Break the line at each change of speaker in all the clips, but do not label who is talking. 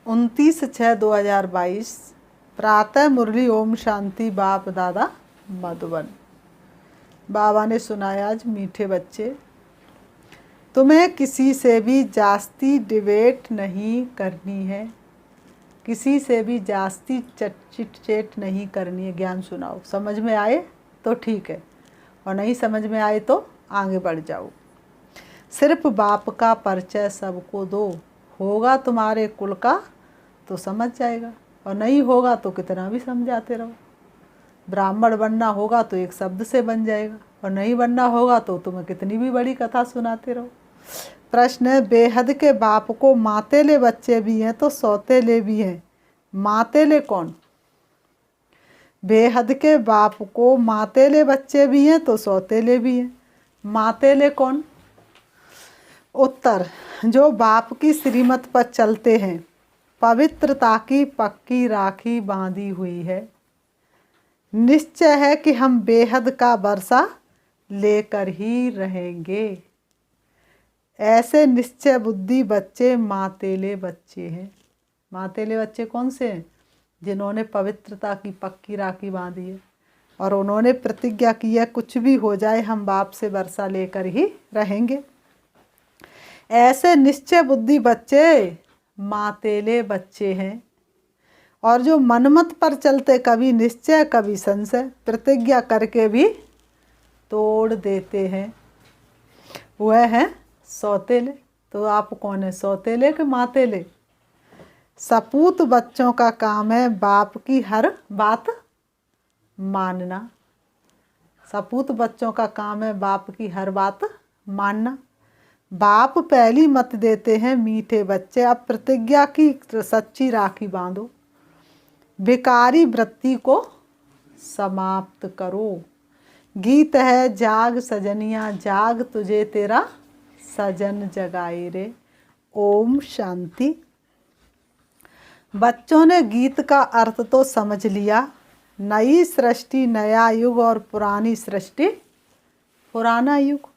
29/6/2022 प्रातः मुरली ओम शांति बाप दादा मधुबन। बाबा ने सुनाया आज मीठे बच्चे, तुम्हें किसी से भी जास्ती डिबेट नहीं करनी है, किसी से भी जास्ती चिट नहीं करनी है। ज्ञान सुनाओ, समझ में आए तो ठीक है और नहीं समझ में आए तो आगे बढ़ जाओ। सिर्फ बाप का परिचय सबको दो, होगा तुम्हारे कुल का तो समझ जाएगा और नहीं होगा तो कितना भी समझाते रहो। ब्राह्मण बनना होगा तो एक शब्द से बन जाएगा और नहीं बनना होगा तो तुम्हें कितनी भी बड़ी कथा सुनाते रहो। प्रश्न है, बेहद के बाप को मातेले बच्चे भी हैं तो सौतेले भी हैं, मातेले कौन? बेहद के बाप को मातेले बच्चे भी हैं तो सौतेले भी हैं, मातेले कौन? उत्तर, जो बाप की श्रीमत पर चलते हैं, पवित्रता की पक्की राखी बांधी हुई है। निश्चय है कि हम बेहद का वर्षा लेकर ही रहेंगे। ऐसे निश्चय बुद्धि बच्चे मातेले बच्चे हैं। मातेले बच्चे कौन से हैं? जिन्होंने पवित्रता की पक्की राखी बांधी है और उन्होंने प्रतिज्ञा की है कुछ भी हो जाए हम बाप से वर्षा लेकर ही रहेंगे। ऐसे निश्चय बुद्धि बच्चे मातेले बच्चे हैं और जो मनमत पर चलते, कभी निश्चय कभी संशय, प्रतिज्ञा करके भी तोड़ देते हैं, वह हैं सौतेले। तो आप कौन है, सौतेले के मातेले? सपूत बच्चों का काम है बाप की हर बात मानना। सपूत बच्चों का काम है बाप की हर बात मानना। बाप पहली मत देते हैं मीठे बच्चे, अब प्रतिज्ञा की सच्ची राखी बांधो, भिकारी वृत्ति को समाप्त करो। गीत है, जाग सजनिया जाग, तुझे तेरा सजन जगाए रे। ओम शांति। बच्चों ने गीत का अर्थ तो समझ लिया। नई सृष्टि, नया युग और पुरानी सृष्टि पुराना युग।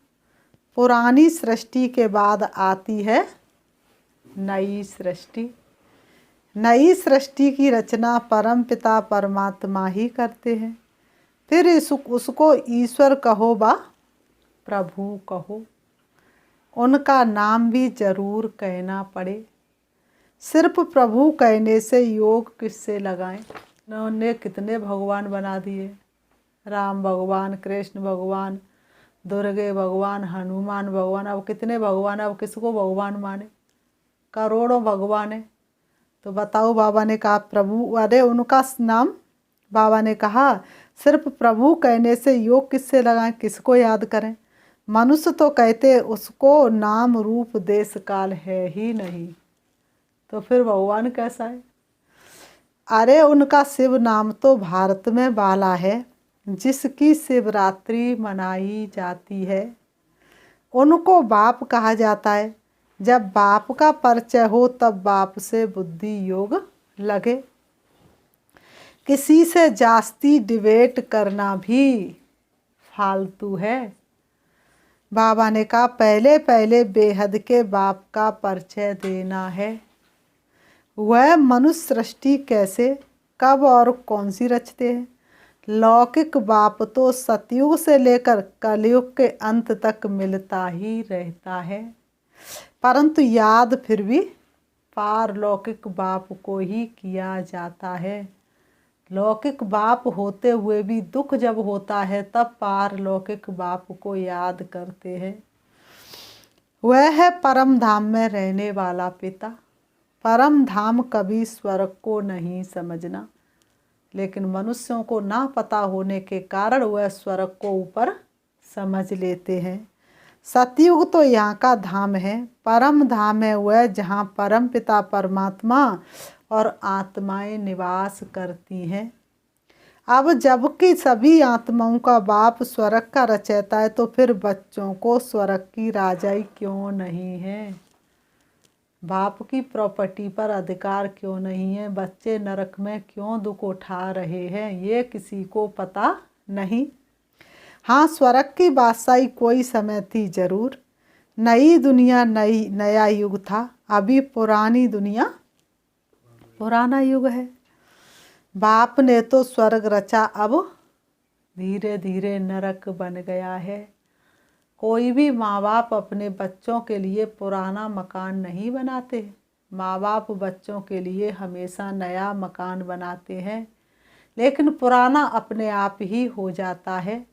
पुरानी सृष्टि के बाद आती है नई सृष्टि। नई सृष्टि की रचना परम पिता परमात्मा ही करते हैं। फिर उसको ईश्वर कहो बा प्रभु कहो, उनका नाम भी जरूर कहना पड़े। सिर्फ प्रभु कहने से योग किससे लगाएं? उन्होंने कितने भगवान बना दिए, राम भगवान, कृष्ण भगवान, दुर्गे भगवान, हनुमान भगवान। अब कितने भगवान, अब किसको भगवान माने? करोड़ों भगवान है। तो बताओ, बाबा ने कहा प्रभु, अरे उनका नाम बाबा ने कहा सिर्फ प्रभु कहने से योग किससे लगाएं, किसको याद करें? मनुष्य तो कहते उसको नाम रूप देश काल है ही नहीं, तो फिर भगवान कैसा है? अरे उनका शिव नाम तो भारत में बाला है, जिसकी शिवरात्रि मनाई जाती है। उनको बाप कहा जाता है। जब बाप का परिचय हो तब बाप से बुद्धि योग लगे। किसी से जास्ती डिबेट करना भी फालतू है। बाबा ने कहा पहले पहले बेहद के बाप का परिचय देना है। वह मनुष्य सृष्टि कैसे, कब और कौन सी रचते हैं? लौकिक बाप तो सतयुग से लेकर कलयुग के अंत तक मिलता ही रहता है, परंतु याद फिर भी पारलौकिक बाप को ही किया जाता है। लौकिक बाप होते हुए भी दुख जब होता है तब पारलौकिक बाप को याद करते हैं। वह है परम धाम में रहने वाला पिता। परम धाम कभी स्वर्ग को नहीं समझना, लेकिन मनुष्यों को ना पता होने के कारण वह स्वर्ग को ऊपर समझ लेते हैं। सतयुग तो यहाँ का धाम है, परम धाम है वह जहाँ परम पिता परमात्मा और आत्माएं निवास करती हैं। अब जबकि सभी आत्माओं का बाप स्वर्ग का रचयिता है, तो फिर बच्चों को स्वर्ग की राजाई क्यों नहीं है? बाप की प्रॉपर्टी पर अधिकार क्यों नहीं है? बच्चे नरक में क्यों दुख उठा रहे हैं, ये किसी को पता नहीं। हाँ, स्वर्ग की बादशाही कोई समय थी जरूर। नई दुनिया, नया युग था। अभी पुरानी दुनिया पुराना युग है। बाप ने तो स्वर्ग रचा, अब धीरे धीरे नरक बन गया है। कोई भी माँ बाप अपने बच्चों के लिए पुराना मकान नहीं बनाते। माँ बाप बच्चों के लिए हमेशा नया मकान बनाते हैं, लेकिन पुराना अपने आप ही हो जाता है।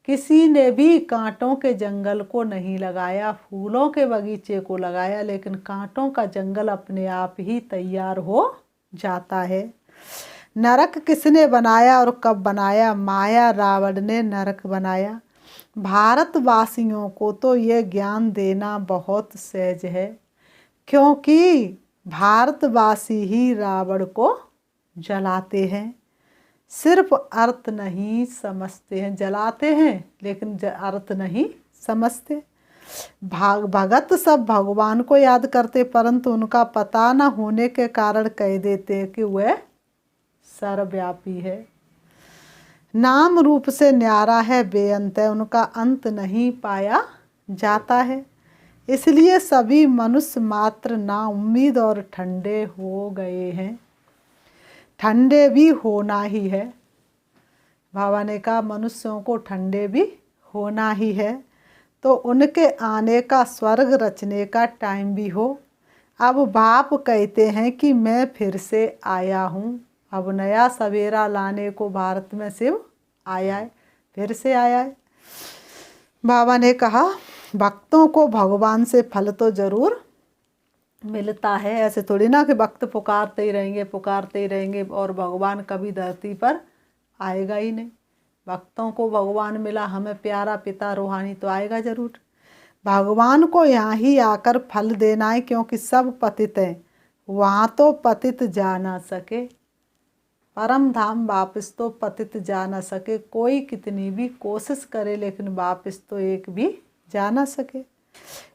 किसी ने भी कांटों के जंगल को नहीं लगाया, फूलों के बगीचे को लगाया, लेकिन कांटों का जंगल अपने आप ही तैयार हो जाता है। नरक किसने बनाया और कब बनाया? माया रावण ने नरक बनाया। भारतवासियों को तो ये ज्ञान देना बहुत सहज है, क्योंकि भारतवासी ही रावण को जलाते हैं। सिर्फ अर्थ नहीं समझते हैं, जलाते हैं लेकिन अर्थ नहीं समझते। भगत सब भगवान को याद करते, परंतु उनका पता न होने के कारण कह देते हैं कि वह सर्वव्यापी है। नाम रूप से न्यारा है, बेअंत है, उनका अंत नहीं पाया जाता है। इसलिए सभी मनुष्य मात्र नाउम्मीद और ठंडे हो गए हैं। ठंडे भी होना ही है। बाबा ने कहा मनुष्यों को ठंडे भी होना ही है, तो उनके आने का, स्वर्ग रचने का टाइम भी हो। अब बाप कहते हैं कि मैं फिर से आया हूँ। अब नया सवेरा लाने को भारत में शिव आया है, फिर से आया है। बाबा ने कहा भक्तों को भगवान से फल तो जरूर मिलता है। ऐसे थोड़ी ना कि भक्त पुकारते ही रहेंगे और भगवान कभी धरती पर आएगा ही नहीं। भक्तों को भगवान मिला, हमें प्यारा पिता रूहानी, तो आएगा जरूर। भगवान को यहाँ ही आकर फल देना है, क्योंकि सब पतित हैं, वहाँ तो पतित जा ना सके। परम धाम वापस तो पतित जा ना सके। कोई कितनी भी कोशिश करे, लेकिन वापस तो एक भी जा ना सके।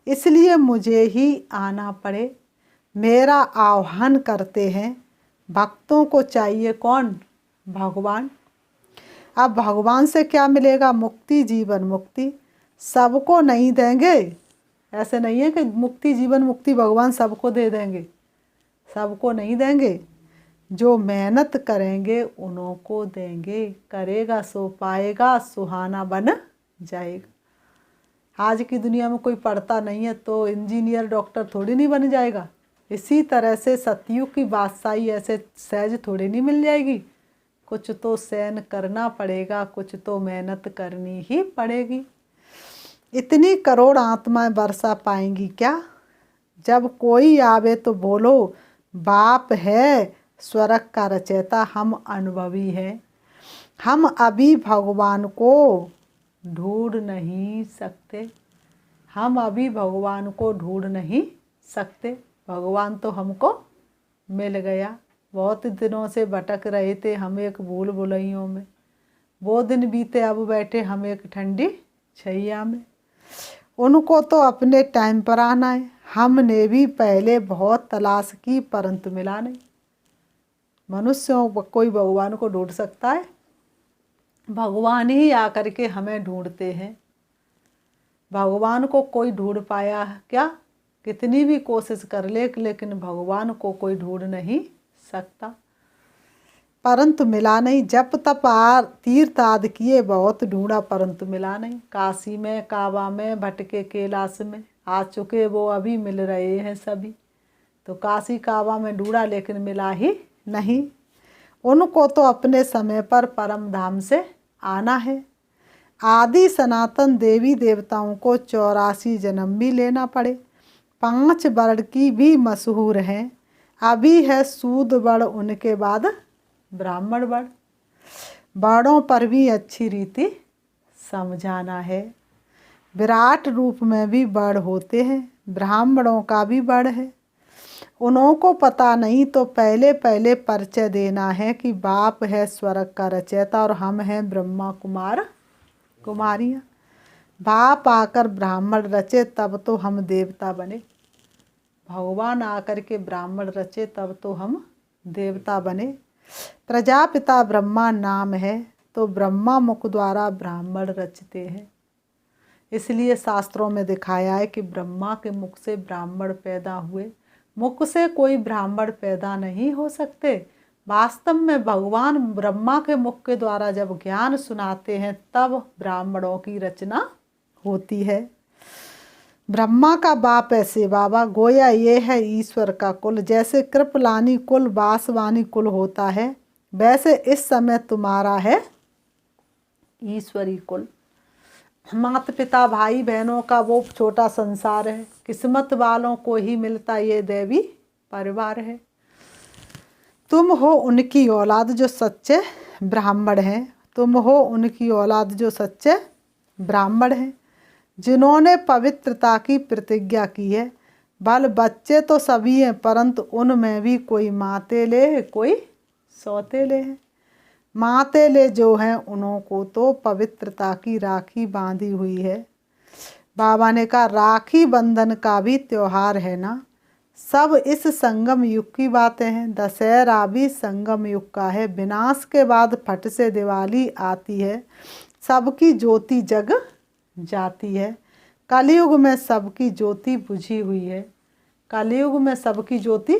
इसलिए मुझे ही आना पड़े। मेरा आह्वान करते हैं। भक्तों को चाहिए कौन? भगवान। अब भगवान से क्या मिलेगा? मुक्ति, जीवन मुक्ति। सबको नहीं देंगे, ऐसे नहीं है कि मुक्ति जीवन मुक्ति भगवान सबको दे देंगे, सबको नहीं देंगे। जो मेहनत करेंगे उन्हों को देंगे। करेगा सो पाएगा, सुहाना बन जाएगा। आज की दुनिया में कोई पढ़ता नहीं है तो इंजीनियर डॉक्टर थोड़ी नहीं बन जाएगा। इसी तरह से सतयुग की बादशाही ऐसे सहज थोड़ी नहीं मिल जाएगी। कुछ तो सहन करना पड़ेगा, कुछ तो मेहनत करनी ही पड़ेगी। इतनी करोड़ आत्माएं वर्षा पाएंगी क्या? जब कोई आवे तो बोलो बाप है स्वर्ग का रचयिता, हम अनुभवी हैं। हम अभी भगवान को ढूंढ नहीं सकते। हम अभी भगवान को ढूंढ नहीं सकते। भगवान तो हमको मिल गया। बहुत दिनों से भटक रहे थे हम एक भूल भुलैयों में। वो दिन बीते, अब बैठे हम एक ठंडी छैया में। उनको तो अपने टाइम पर आना है। हमने भी पहले बहुत तलाश की, परंतु मिला नहीं। मनुष्यों कोई भगवान को ढूंढ सकता है? भगवान ही आकर के हमें ढूंढते हैं। भगवान को कोई ढूंढ पाया क्या? कितनी भी कोशिश कर ले, लेकिन भगवान को कोई ढूंढ नहीं सकता। परंतु मिला नहीं। जप तप तीर्थ आदि किए, बहुत ढूंढा परंतु मिला नहीं। काशी में, काबा में, भटके कैलाश में आ चुके, वो अभी मिल रहे हैं सभी। तो काशी काबा में ढूंढा लेकिन मिला ही नहीं। उनको तो अपने समय पर परम धाम से आना है। आदि सनातन देवी देवताओं को 84 जन्म भी लेना पड़े। 5 वर्ण की भी मशहूर हैं। अभी है सूद वर्ण, उनके बाद ब्राह्मण वर्ण। वर्णों पर भी अच्छी रीति समझाना है। विराट रूप में भी वर्ण होते हैं, ब्राह्मणों का भी वर्ण है। उन्हों को पता नहीं तो पहले पहले परिचय देना है कि बाप है स्वर्ग का रचयिता और हम हैं ब्रह्मा कुमार कुमारियाँ। बाप आकर ब्राह्मण रचे तब तो हम देवता बने। भगवान आकर के ब्राह्मण रचे तब तो हम देवता बने। प्रजापिता ब्रह्मा नाम है, तो ब्रह्मा मुख द्वारा ब्राह्मण रचते हैं। इसलिए शास्त्रों में दिखाया है कि ब्रह्मा के मुख से ब्राह्मण पैदा हुए। मुख से कोई ब्राह्मण पैदा नहीं हो सकते। वास्तव में भगवान ब्रह्मा के मुख के द्वारा जब ज्ञान सुनाते हैं तब ब्राह्मणों की रचना होती है। ब्रह्मा का बाप ऐसे बाबा गोया ये है ईश्वर का कुल। जैसे कृपलानी कुल बासवानी कुल होता है, वैसे इस समय तुम्हारा है ईश्वरी कुल। माता पिता भाई बहनों का वो छोटा संसार है। किस्मत वालों को ही मिलता ये दैवी परिवार है। तुम हो उनकी औलाद जो सच्चे ब्राह्मण हैं। तुम हो उनकी औलाद जो सच्चे ब्राह्मण हैं, जिन्होंने पवित्रता की प्रतिज्ञा की है। बल बच्चे तो सभी हैं, परंतु उनमें भी कोई मातेले है, कोई सौतेले हैं। मातेले जो हैं उन्हों को तो पवित्रता की राखी बांधी हुई है। बाबा ने कहा राखी बंधन का भी त्योहार है ना। सब इस संगम युग की बातें हैं। दशहरा भी संगम युग का है। विनाश के बाद फट से दिवाली आती है। सबकी ज्योति जग जाती है। कलयुग में सबकी ज्योति बुझी हुई है। कलयुग में सबकी ज्योति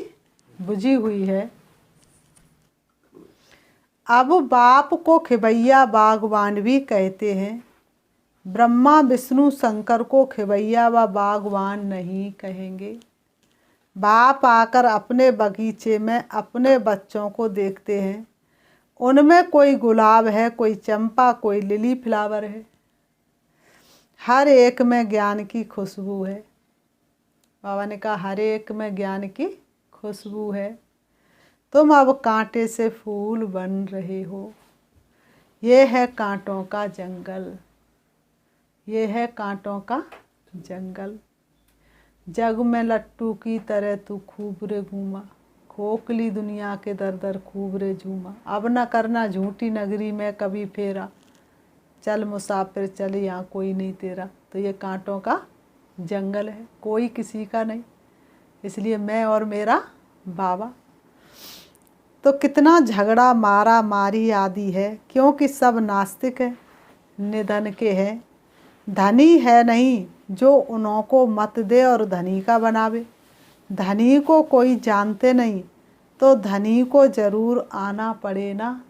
बुझी हुई है। अब बाप को खिवैया बागवान भी कहते हैं। ब्रह्मा विष्णु शंकर को खिवैया व बागवान नहीं कहेंगे। बाप आकर अपने बगीचे में अपने बच्चों को देखते हैं। उनमें कोई गुलाब है, कोई चंपा, कोई लिली फ्लावर है। हर एक में ज्ञान की खुशबू है। बाबा ने कहा हर एक में ज्ञान की खुशबू है। तुम अब कांटे से फूल बन रहे हो। ये है कांटों का जंगल। ये है कांटों का जंगल। जग में लट्टू की तरह तू खूब रे घूमा। खोखली दुनिया के दर दर खूब रे झूमा। अब न करना झूठी नगरी में कभी फेरा। चल मुसाफिर चल यहाँ कोई नहीं तेरा। तो ये कांटों का जंगल है, कोई किसी का नहीं। इसलिए मैं और मेरा बाबा। तो कितना झगड़ा मारा मारी आदि है, क्योंकि सब नास्तिक है, निधन के हैं। धनी है नहीं जो उन्हों को मत दे और धनी का बनावे। धनी को कोई जानते नहीं तो धनी को जरूर आना पड़े ना।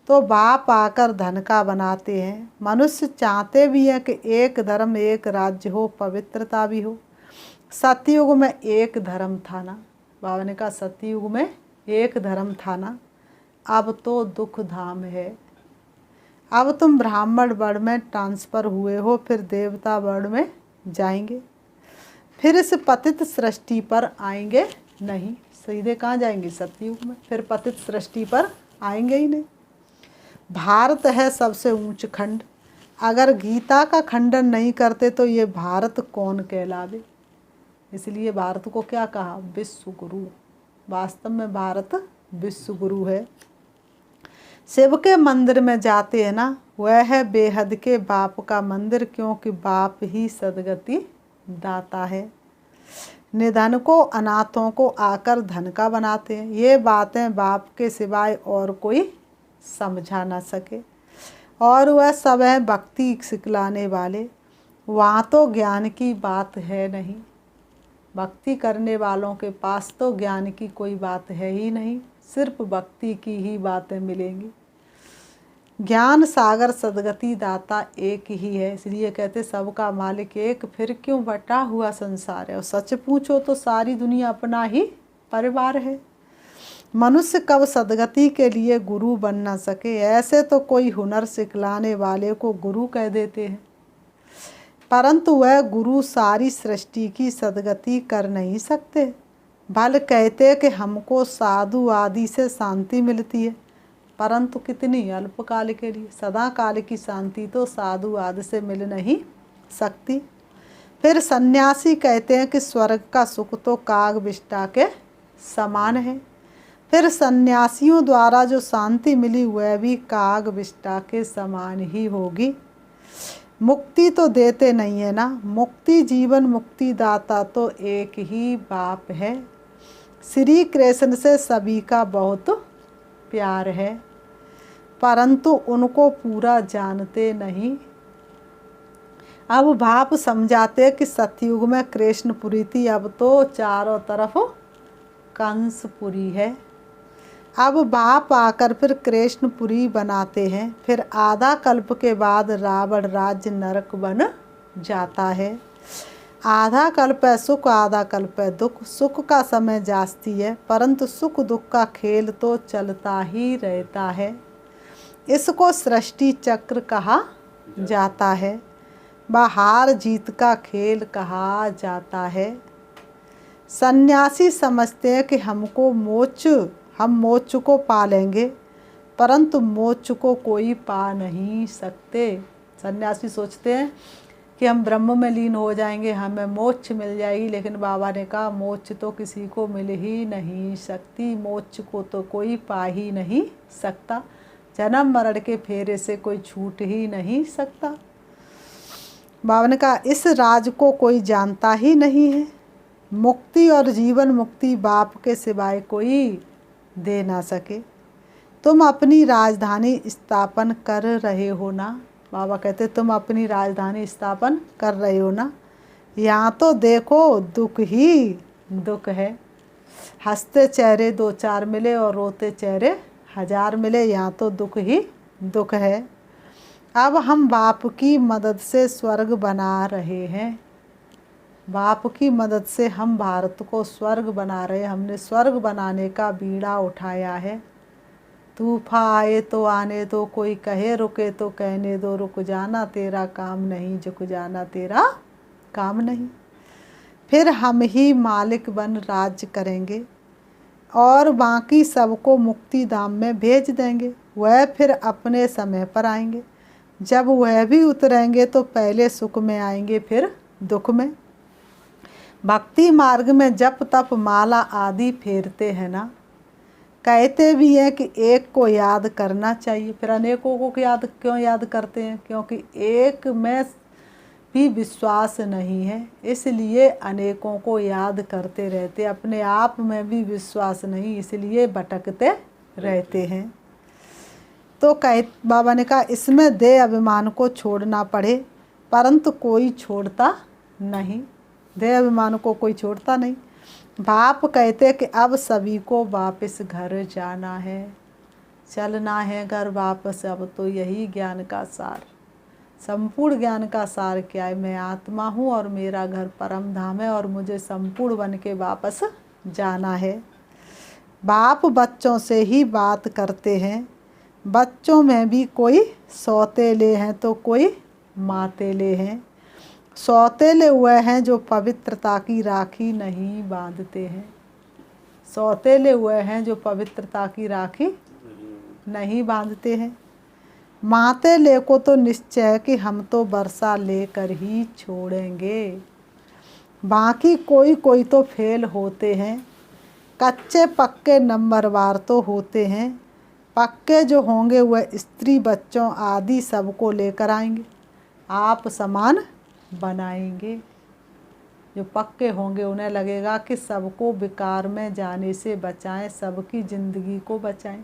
तो बाप आकर धन का बनाते हैं। मनुष्य चाहते भी हैं कि एक धर्म एक राज्य हो, पवित्रता भी हो। सतयुग में एक धर्म था ना। बाबा ने कहा सतयुग में एक धर्म था ना। अब तो दुख धाम है। अब तुम ब्राह्मण वर्ण में ट्रांसफ़र हुए हो, फिर देवता वर्ण में जाएंगे, फिर इस पतित सृष्टि पर आएंगे नहीं। सीधे कहाँ जाएंगे? सतयुग में। फिर पतित सृष्टि पर आएंगे ही नहीं। भारत है सबसे ऊंच खंड। अगर गीता का खंडन नहीं करते तो ये भारत कौन कहलावे। इसलिए भारत को क्या कहा? विश्व गुरु। वास्तव में भारत विश्व गुरु है। शिव के मंदिर में जाते हैं ना, वह है बेहद के बाप का मंदिर, क्योंकि बाप ही सदगति दाता है। निधन को अनाथों को आकर धन का बनाते हैं। ये बातें बाप के सिवाय और कोई समझा ना सके। और वह सब है भक्ति सिखलाने वाले। वहाँ तो ज्ञान की बात है नहीं। भक्ति करने वालों के पास तो ज्ञान की कोई बात है ही नहीं, सिर्फ भक्ति की ही बातें मिलेंगी। ज्ञान सागर सदगति दाता एक ही है। इसलिए कहते सबका मालिक एक, फिर क्यों बटा हुआ संसार है। और सच पूछो तो सारी दुनिया अपना ही परिवार है। मनुष्य कब सदगति के लिए गुरु बन ना सके। ऐसे तो कोई हुनर सिखलाने वाले को गुरु कह देते हैं, परंतु वह गुरु सारी सृष्टि की सदगति कर नहीं सकते। भल कहते कि हमको साधु आदि से शांति मिलती है, परंतु कितनी अल्पकाल के लिए। सदा काल की शांति तो साधु आदि से मिल नहीं सकती। फिर सन्यासी कहते हैं कि स्वर्ग का सुख तो काग विष्टा के समान है। फिर सन्यासियों द्वारा जो शांति मिली वह भी काग विष्टा के समान ही होगी। मुक्ति तो देते नहीं है ना। मुक्ति जीवन मुक्ति दाता तो एक ही बाप है। श्री कृष्ण से सभी का बहुत प्यार है, परंतु उनको पूरा जानते नहीं। अब बाप समझाते कि सतयुग में कृष्णपुरी थी, अब तो चारों तरफ कंसपुरी है। अब बाप आकर फिर कृष्णपुरी बनाते हैं। फिर आधा कल्प के बाद रावण राज्य नरक बन जाता है। आधा कल्प है सुख, आधा कल्प है दुख। सुख का समय जास्ती है, परंतु सुख दुख का खेल तो चलता ही रहता है। इसको सृष्टि चक्र कहा जाता है, हार जीत का खेल कहा जाता है। सन्यासी समझते हैं कि हम मोक्ष को पा लेंगे, परंतु मोक्ष को कोई पा नहीं सकते। सन्यासी सोचते हैं कि हम ब्रह्म में लीन हो जाएंगे, हमें मोक्ष मिल जाएगी, लेकिन बाबा ने कहा मोक्ष तो किसी को मिल ही नहीं सकती, मोक्ष को तो कोई पा ही नहीं सकता, जन्म मरण के फेरे से कोई छूट ही नहीं सकता। बाबा ने कहा इस राज को कोई जानता ही नहीं है। मुक्ति और जीवन मुक्ति बाप के सिवाय कोई दे ना सके। तुम अपनी राजधानी स्थापन कर रहे हो ना। बाबा कहते तुम अपनी राजधानी स्थापन कर रहे हो ना। यहाँ तो देखो दुख ही दुख है। हंसते चेहरे दो चार मिले और रोते चेहरे हजार मिले, यहाँ तो दुख ही दुख है। अब हम बाप की मदद से स्वर्ग बना रहे हैं। बाप की मदद से हम भारत को स्वर्ग बना रहे हैं। हमने स्वर्ग बनाने का बीड़ा उठाया है। तूफान आए तो आने दो, कोई कहे रुके तो कहने दो, रुक जाना तेरा काम नहीं, झुक जाना तेरा काम नहीं। फिर हम ही मालिक बन राज्य करेंगे और बाकी सबको मुक्ति धाम में भेज देंगे। वह फिर अपने समय पर आएंगे। जब वह भी उतरेंगे तो पहले सुख में आएंगे, फिर दुख में। भक्ति मार्ग में जप तप माला आदि फेरते हैं ना। कहते भी हैं कि एक को याद करना चाहिए, फिर अनेकों को क्यों याद करते हैं? क्योंकि एक में भी विश्वास नहीं है, इसलिए अनेकों को याद करते रहते। अपने आप में भी विश्वास नहीं, इसलिए भटकते रहते हैं। तो बाबा ने कहा इसमें देह अभिमान को छोड़ना पड़े, परंतु कोई छोड़ता नहीं। देह अभिमान को कोई छोड़ता नहीं। बाप कहते कि अब सभी को वापस घर जाना है, चलना है घर वापस। अब तो यही ज्ञान का सार, संपूर्ण ज्ञान का सार क्या है? मैं आत्मा हूँ और मेरा घर परम धाम है और मुझे संपूर्ण बन के वापस जाना है। बाप बच्चों से ही बात करते हैं। बच्चों में भी कोई सौतेले हैं तो कोई मातेले हैं। सौतेले हुए हैं जो पवित्रता की राखी नहीं बांधते हैं। सौतेले हुए हैं जो पवित्रता की राखी नहीं बांधते हैं। मातेले को तो निश्चय है कि हम तो वर्षा लेकर ही छोड़ेंगे। बाकी कोई कोई तो फेल होते हैं। कच्चे पक्के नंबरवार तो होते हैं। पक्के जो होंगे वह स्त्री बच्चों आदि सबको लेकर आएंगे, आप समान बनाएंगे। जो पक्के होंगे उन्हें लगेगा कि सबको विकार में जाने से बचाएं, सबकी ज़िंदगी को बचाएं।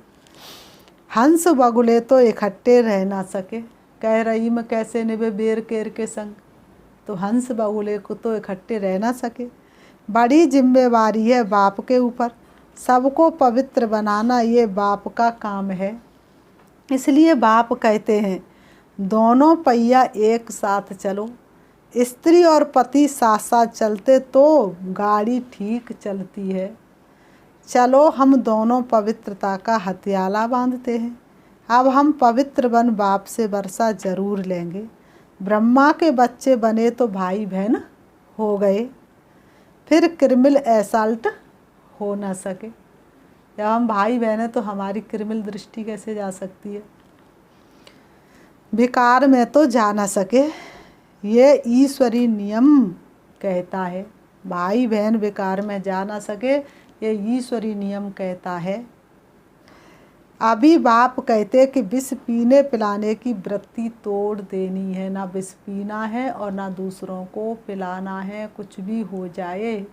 हंस बगुले तो इकट्ठे रह ना सके, कह रही मैं कैसे निभे बेर केर के संग। तो हंस बगुले को तो इकट्ठे रह ना सके। बड़ी जिम्मेवारी है बाप के ऊपर, सबको पवित्र बनाना ये बाप का काम है। इसलिए बाप कहते हैं दोनों पहिया एक साथ चलो। स्त्री और पति साथ साथ चलते तो गाड़ी ठीक चलती है। चलो हम दोनों पवित्रता का हथियाला बांधते हैं। अब हम पवित्र बन बाप से वर्षा जरूर लेंगे। ब्रह्मा के बच्चे बने तो भाई बहन हो गए, फिर क्रिमिनल असल्ट हो ना सके। जब हम भाई बहन हैं तो हमारी क्रिमिनल दृष्टि कैसे जा सकती है? विकार में तो जा ना सके, ये ईश्वरी नियम कहता है। भाई बहन विकार में जा ना सके, ये ईश्वरी नियम कहता है। अभी बाप कहते कि विष पीने पिलाने की वृत्ति तोड़ देनी है। ना विष पीना है और ना दूसरों को पिलाना है, कुछ भी हो जाए।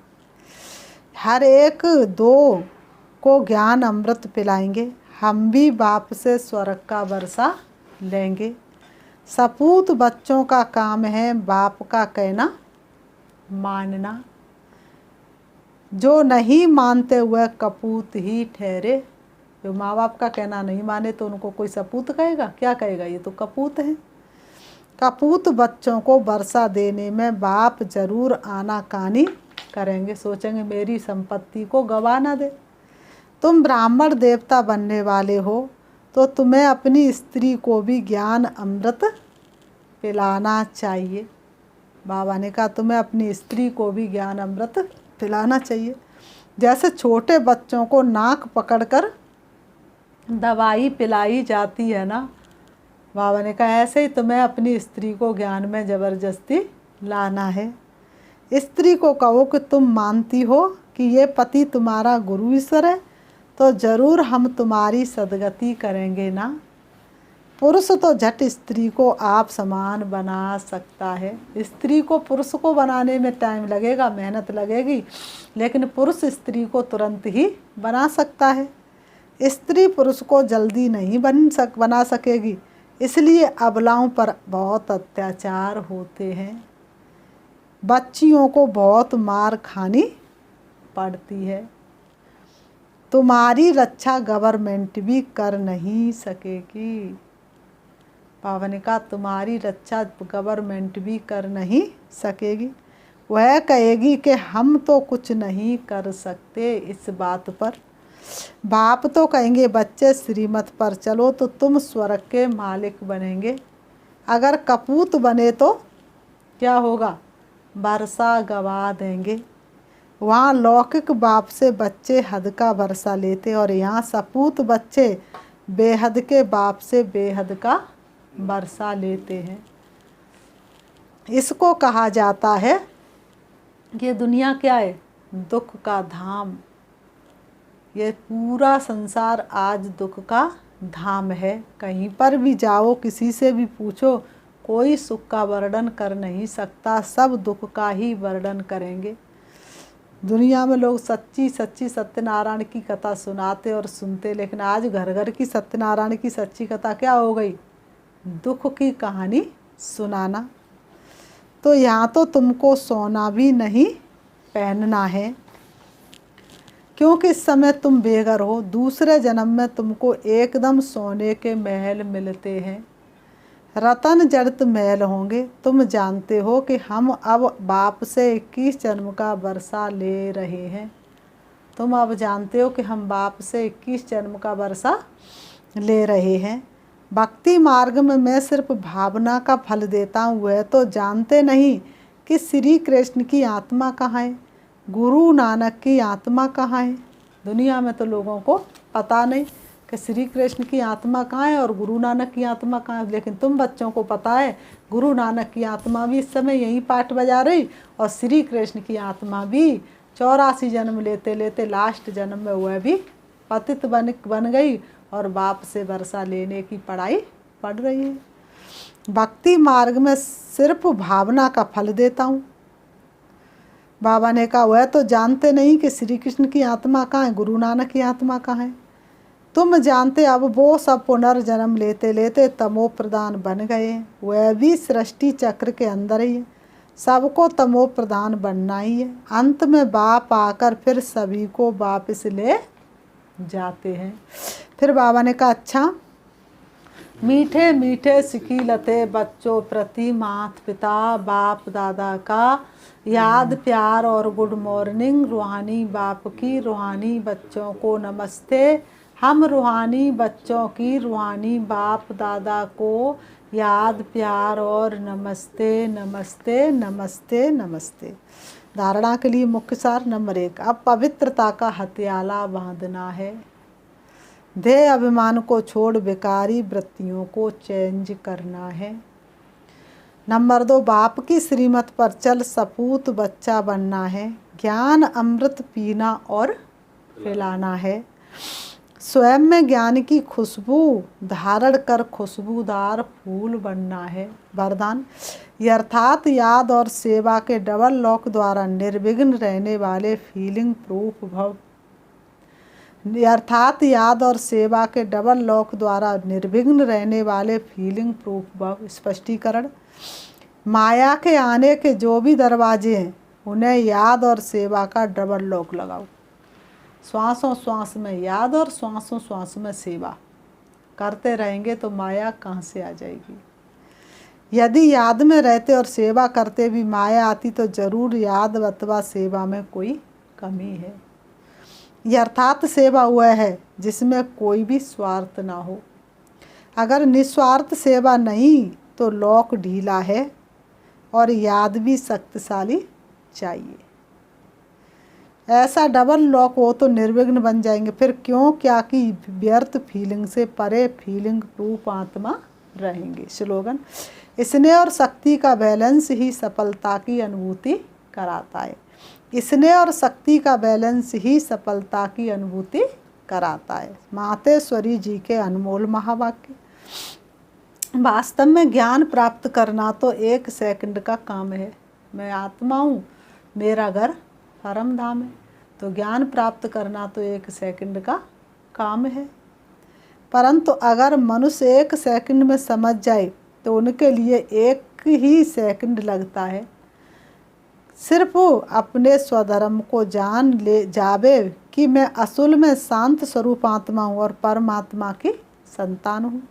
हर एक दो को ज्ञान अमृत पिलाएंगे। हम भी बाप से स्वर्ग का वर्षा लेंगे। सपूत बच्चों का काम है बाप का कहना मानना। जो नहीं मानते हुए कपूत ही ठहरे। जो माँ बाप का कहना नहीं माने तो उनको कोई सपूत कहेगा? क्या कहेगा? ये तो कपूत है। कपूत बच्चों को वर्षा देने में बाप जरूर आनाकानी करेंगे, सोचेंगे मेरी संपत्ति को गवा ना दे। तुम ब्राह्मण देवता बनने वाले हो तो तुम्हें अपनी स्त्री को भी ज्ञान अमृत पिलाना चाहिए। बाबा ने कहा तुम्हें अपनी स्त्री को भी ज्ञान अमृत पिलाना चाहिए। जैसे छोटे बच्चों को नाक पकड़कर दवाई पिलाई जाती है ना, बाबा ने कहा ऐसे ही तुम्हें अपनी स्त्री को ज्ञान में ज़बरदस्ती लाना है। स्त्री को कहो कि तुम मानती हो कि ये पति तुम्हारा गुरु ईश्वर है तो ज़रूर हम तुम्हारी सदगति करेंगे ना। पुरुष तो झट स्त्री को आप समान बना सकता है। स्त्री को पुरुष को बनाने में टाइम लगेगा, मेहनत लगेगी, लेकिन पुरुष स्त्री को तुरंत ही बना सकता है। स्त्री पुरुष को जल्दी नहीं बना सकेगी, इसलिए अबलाओं पर बहुत अत्याचार होते हैं। बच्चियों को बहुत मार खानी पड़ती है। तुम्हारी रक्षा गवर्नमेंट भी कर नहीं सकेगी। बाबा ने कहा तुम्हारी रक्षा गवर्नमेंट भी कर नहीं सकेगी। वह कहेगी कि हम तो कुछ नहीं कर सकते इस बात पर। बाप तो कहेंगे बच्चे श्रीमत पर चलो तो तुम स्वर्ग के मालिक बनेंगे। अगर कपूत बने तो क्या होगा? वर्षा गवा देंगे। वहाँ लौकिक बाप से बच्चे हद का वर्षा लेते और यहाँ सपूत बच्चे बेहद के बाप से बेहद का वर्षा लेते हैं। इसको कहा जाता है ये दुनिया क्या है? दुख का धाम। ये पूरा संसार आज दुख का धाम है। कहीं पर भी जाओ, किसी से भी पूछो, कोई सुख का वर्णन कर नहीं सकता, सब दुख का ही वर्णन करेंगे। दुनिया में लोग सच्ची सच्ची सत्यनारायण की कथा सुनाते और सुनते, लेकिन आज घर घर की सत्यनारायण की सच्ची कथा क्या हो गई? दुख की कहानी सुनाना। तो यहाँ तो तुमको सोना भी नहीं पहनना है, क्योंकि इस समय तुम बेघर हो। दूसरे जन्म में तुमको एकदम सोने के महल मिलते हैं, रतन जड़ित महल होंगे। तुम जानते हो कि हम अब बाप से 21 जन्म का वर्षा ले रहे हैं। तुम अब जानते हो कि हम बाप से 21 जन्म का वर्षा ले रहे हैं। भक्ति मार्ग में मैं सिर्फ भावना का फल देता हूँ। वह तो जानते नहीं कि श्री कृष्ण की आत्मा कहाँ है, गुरु नानक की आत्मा कहाँ है। दुनिया में तो लोगों को पता नहीं कि श्री कृष्ण की आत्मा कहाँ है और गुरु नानक की आत्मा कहाँ है, लेकिन तुम बच्चों को पता है गुरु नानक की आत्मा भी इस समय यही पाठ बजा रही और श्री कृष्ण की आत्मा भी 84 जन्म लेते लेते लास्ट जन्म में वह भी पतित बन गई और बाप से वर्षा लेने की पढ़ाई पढ़ रही है। भक्ति मार्ग में सिर्फ भावना का फल देता हूँ। बाबा ने कहा वह तो जानते नहीं कि श्री कृष्ण की आत्मा कहाँ है, गुरु नानक की आत्मा कहाँ है। तुम जानते अब वो सब पुनर्जन्म लेते लेते तमो प्रधान बन गए। वह भी सृष्टि चक्र के अंदर ही है, सबको तमो प्रधान बनना ही है। अंत में बाप आकर फिर सभी को वापस ले जाते हैं। फिर बाबा ने कहा अच्छा, मीठे मीठे सिकीलते बच्चों प्रति माता पिता बाप दादा का याद प्यार और गुड मॉर्निंग। रूहानी बाप की रूहानी बच्चों को नमस्ते। हम रूहानी बच्चों की रूहानी बाप दादा को याद प्यार और नमस्ते नमस्ते नमस्ते नमस्ते। धारणा के लिए मुख्य सार नंबर 1, अब पवित्रता का हथियाला बांधना है। ध्येय अभिमान को छोड़ बेकारी वृत्तियों को चेंज करना है। नंबर 2, बाप की श्रीमत पर चल सपूत बच्चा बनना है। ज्ञान अमृत पीना और फैलाना है। स्वयं में ज्ञान की खुशबू धारण कर खुशबूदार फूल बनना है। वरदान अर्थात याद और सेवा के डबल लॉक द्वारा निर्विघ्न रहने वाले फीलिंग प्रूफ भव। अर्थात याद और सेवा के डबल लॉक द्वारा निर्विघ्न रहने वाले फीलिंग प्रूफ भाव स्पष्टीकरण। माया के आने के जो भी दरवाजे हैं उन्हें याद और सेवा का डबल लॉक लगाओ। श्वासों श्वास में याद और श्वासों श्वास में सेवा करते रहेंगे तो माया कहाँ से आ जाएगी। यदि याद में रहते और सेवा करते भी माया आती तो जरूर याद अथवा सेवा में कोई कमी है। अर्थात सेवा वह है जिसमें कोई भी स्वार्थ ना हो। अगर निस्वार्थ सेवा नहीं तो लॉक ढीला है और याद भी शक्तिशाली चाहिए। ऐसा डबल लॉक हो तो निर्विघ्न बन जाएंगे। फिर क्यों क्या कि व्यर्थ फीलिंग से परे फीलिंग प्रूफ आत्मा रहेंगे। स्लोगन, स्नेह और शक्ति का बैलेंस ही सफलता की अनुभूति कराता है। स्नेह और शक्ति का बैलेंस ही सफलता की अनुभूति कराता है। मातेश्वरी जी के अनमोल महावाक्य। वास्तव में ज्ञान प्राप्त करना तो 1 सेकंड का काम है। मैं आत्मा हूँ, मेरा घर परम धाम है। तो ज्ञान प्राप्त करना तो 1 सेकंड का काम है। परंतु अगर मनुष्य 1 सेकंड में समझ जाए तो उनके लिए 1 ही सेकंड लगता है। सिर्फ अपने स्वधर्म को जान ले जावे कि मैं असल में शांत स्वरूप आत्मा हूँ और परमात्मा की संतान हूँ।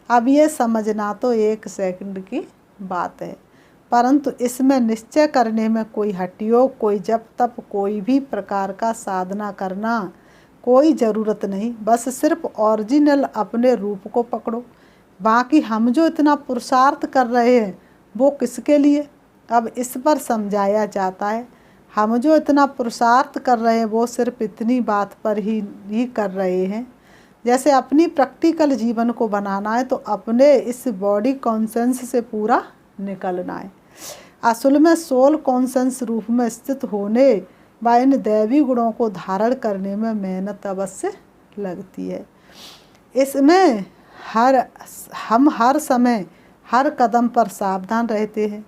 अब ये समझना तो 1 सेकंड की बात है, परंतु इसमें निश्चय करने में कोई हठयोग, कोई जप तप, कोई भी प्रकार का साधना करना कोई ज़रूरत नहीं। बस सिर्फ ओरिजिनल अपने रूप को पकड़ो। बाकी हम जो इतना पुरुषार्थ कर रहे हैं वो किसके लिए, अब इस पर समझाया जाता है। हम जो इतना पुरुषार्थ कर रहे हैं वो सिर्फ इतनी बात पर ही कर रहे हैं, जैसे अपनी प्रैक्टिकल जीवन को बनाना है तो अपने इस बॉडी कॉन्सेंस से पूरा निकलना है। असल में सोल कॉन्सेंस रूप में स्थित होने व इन दैवी गुणों को धारण करने में मेहनत अवश्य लगती है। इसमें हम हर समय हर कदम पर सावधान रहते हैं।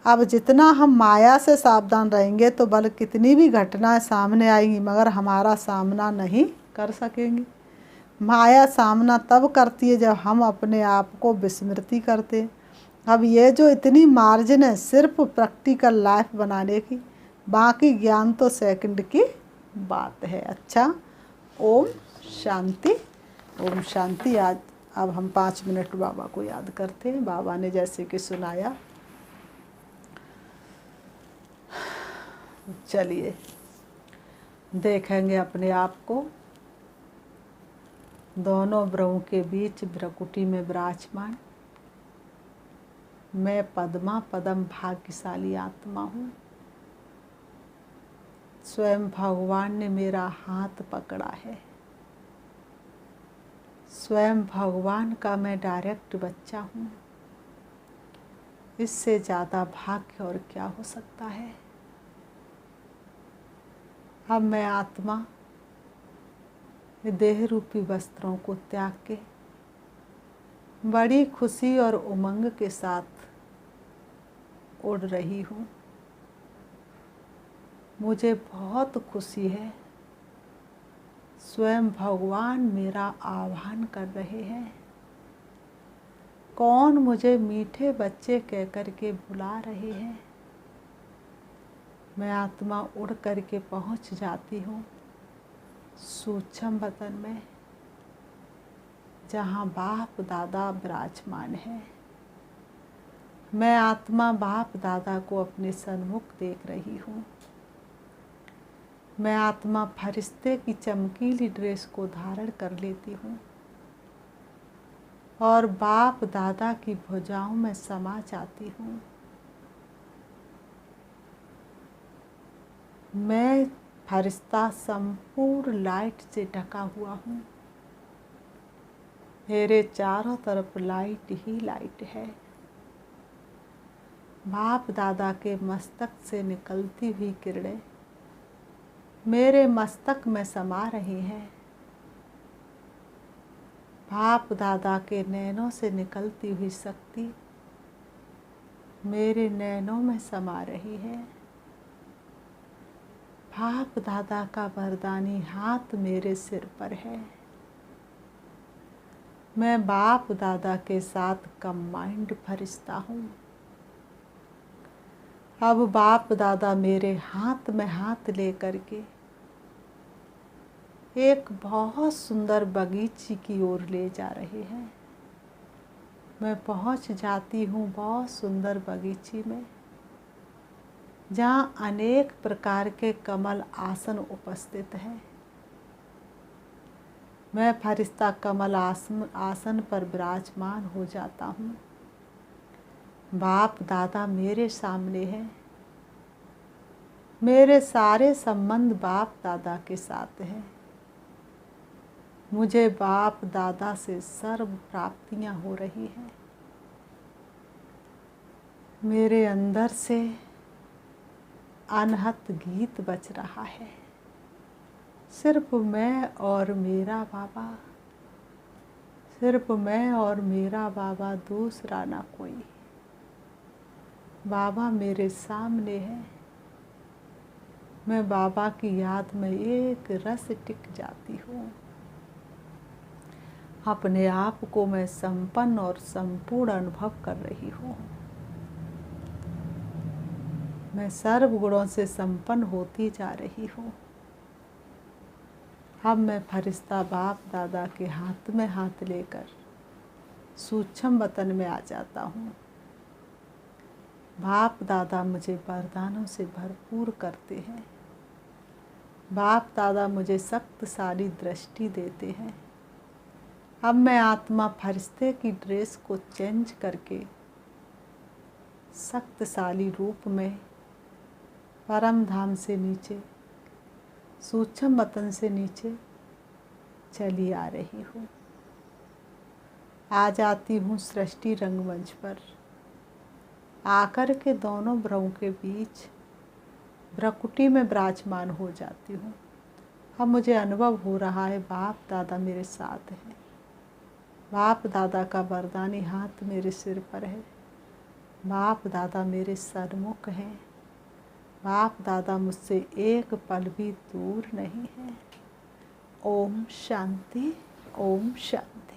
अब जितना हम माया से सावधान रहेंगे तो बल कितनी भी घटनाएं सामने आएंगी मगर हमारा सामना नहीं कर सकेंगी। माया सामना तब करती है जब हम अपने आप को विस्मृति करते हैं। अब ये जो इतनी मार्जिन है सिर्फ प्रैक्टिकल लाइफ बनाने की, बाकी ज्ञान तो सेकंड की बात है। अच्छा, ओम शांति, ओम शांति। आज अब हम 5 मिनट बाबा को याद करते हैं। बाबा ने जैसे कि सुनाया, चलिए देखेंगे अपने आप को दोनों भ्रुओं के बीच भ्रकुटी में विराजमान। मैं पद्मा पदम भाग्यशाली आत्मा हूँ। स्वयं भगवान ने मेरा हाथ पकड़ा है। स्वयं भगवान का मैं डायरेक्ट बच्चा हूँ। इससे ज़्यादा भाग्य और क्या हो सकता है। अब मैं आत्मा देह रूपी वस्त्रों को त्याग के बड़ी खुशी और उमंग के साथ उड़ रही हूँ। मुझे बहुत खुशी है। स्वयं भगवान मेरा आह्वान कर रहे हैं। कौन मुझे मीठे बच्चे कह कर के बुला रहे हैं। मैं आत्मा उड़ कर के पहुँच जाती हूँ सूक्ष्म वतन में, जहाँ बाप दादा विराजमान है। मैं आत्मा बाप दादा को अपने सन्मुख देख रही हूँ। मैं आत्मा फरिश्ते की चमकीली ड्रेस को धारण कर लेती हूँ और बाप दादा की भुजाओं में समा जाती हूँ। मैं फरिश्ता संपूर्ण लाइट से ढका हुआ हूँ। मेरे चारों तरफ लाइट ही लाइट है। बाप दादा के मस्तक से निकलती हुई किरणें मेरे मस्तक में समा रही हैं। बाप दादा के नैनों से निकलती हुई शक्ति मेरे नैनों में समा रही है। बाप दादा का वरदानी हाथ मेरे सिर पर है। मैं बाप दादा के साथ कंबाइंड फरिश्ता हूँ। अब बाप दादा मेरे हाथ में हाथ लेकर के एक बहुत सुंदर बगीचे की ओर ले जा रहे हैं। मैं पहुंच जाती हूँ बहुत सुंदर बगीचे में, जहाँ अनेक प्रकार के कमल आसन उपस्थित हैं। मैं फरिश्ता कमल आसन पर विराजमान हो जाता हूँ। बाप दादा मेरे सामने हैं। मेरे सारे संबंध बाप दादा के साथ हैं। मुझे बाप दादा से सर्व प्राप्तियाँ हो रही हैं। मेरे अंदर से अनहद गीत बज रहा है। सिर्फ मैं और मेरा बाबा, सिर्फ मैं और मेरा बाबा, दूसरा ना कोई। बाबा मेरे सामने है। मैं बाबा की याद में एक रस टिक जाती हूँ। अपने आप को मैं संपन्न और संपूर्ण अनुभव कर रही हूँ। मैं सर्व गुणों से संपन्न होती जा रही हूँ। अब मैं फरिश्ता बाप दादा के हाथ में हाथ लेकर सूक्ष्म वतन में आ जाता हूँ। बाप दादा मुझे वरदानों से भरपूर करते हैं। बाप दादा मुझे शक्तिशाली दृष्टि देते हैं। अब मैं आत्मा फरिश्ते की ड्रेस को चेंज करके शक्तिशाली रूप में परम धाम से नीचे, सूक्ष्म वतन से नीचे चली आ रही हूँ। आ जाती हूँ सृष्टि रंगमंच पर। आकर के दोनों भ्रमों के बीच भ्रकुटी में विराजमान हो जाती हूँ। अब मुझे अनुभव हो रहा है बाप दादा मेरे साथ हैं। बाप दादा का वरदानी हाथ मेरे सिर पर है। बाप दादा मेरे सन्मुख हैं। बाप दादा मुझसे एक पल भी दूर नहीं है। ओम शांति, ओम शांति।